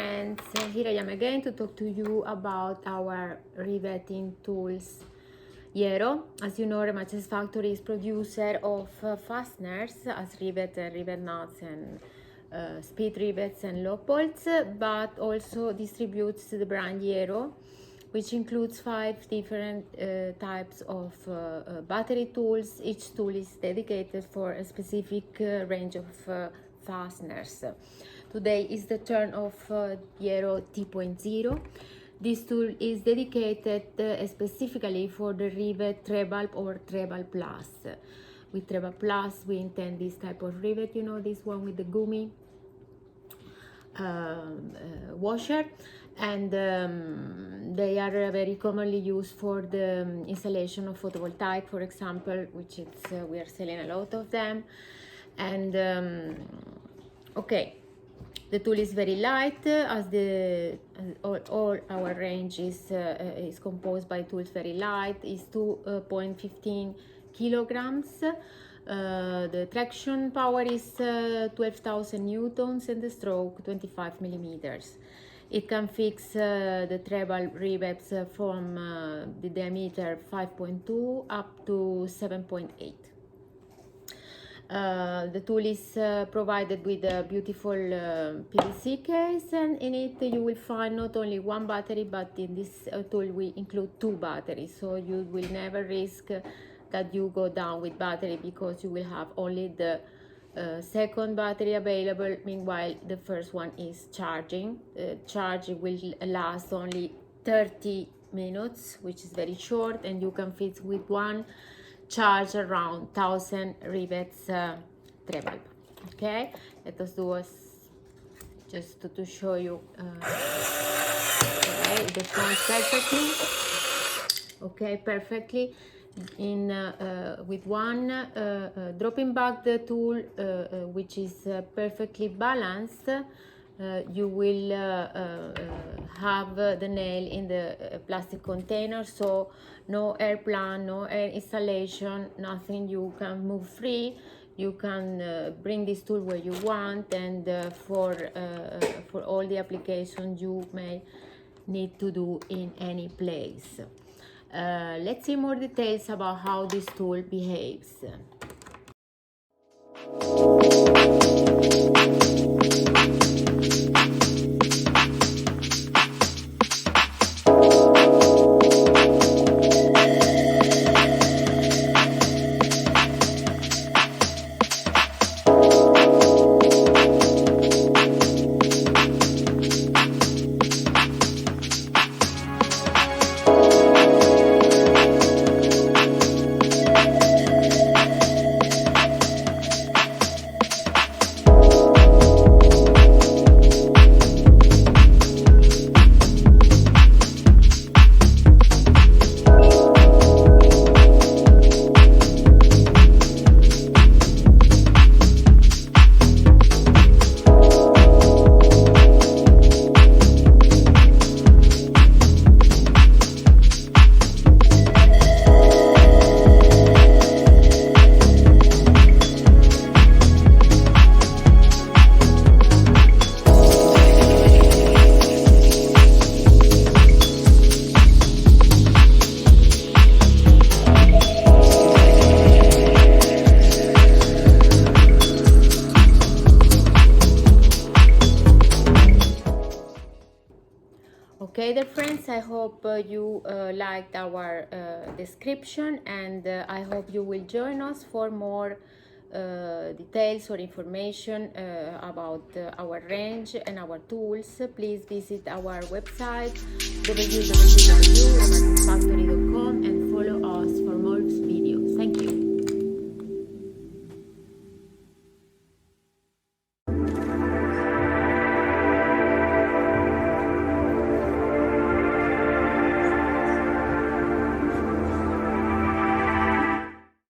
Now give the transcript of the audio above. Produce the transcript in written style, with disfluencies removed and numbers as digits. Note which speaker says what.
Speaker 1: friends, here I am again to talk to you about our riveting tools IERO. As you know, Remaches factory is producer of fasteners as rivet nuts and speed rivets and lock bolts, but also distributes the brand IERO, which includes 5 different types of battery tools. Each tool is dedicated for a specific range of fasteners. Today is the turn of IERO T.0. This tool is dedicated specifically for the Rivets Trebulb or Trebulb Plus. With Trebulb Plus, we intend this type of rivet, you know, this one with the gummy washer, and they are very commonly used for the installation of photovoltaic, for example, which is we are selling a lot of them. And okay, the tool is very light, as all our range is composed by tools very light. It's 2.15 kilograms. The traction power is 12,000 newtons and the stroke 25 millimeters. It can fix the treble rivets from the diameter 5.2 up to 7.8. The tool is provided with a beautiful PVC case, and in it you will find not only one battery, but in this tool we include 2 batteries, so you will never risk that you go down with battery, because you will have only the second battery available. Meanwhile, the first one is charging. Charge will last only 30 minutes, which is very short, and you can fit with one charge around 1000 rivets Trebulb. Okay, let us do just to show you. Okay, it responds perfectly. Okay, perfectly. In with one dropping back the tool, which is perfectly balanced, you will have the nail in the plastic container, so no air plant, no air installation, nothing. You can move free. You can bring this tool where you want, and for all the applications you may need to do in any place. Let's see more details about how this tool behaves. Okay, dear friends, I hope you liked our description, and I hope you will join us for more details or information about our range and our tools. Please visit our website www.remaches.com and follow us for more videos. Thank you.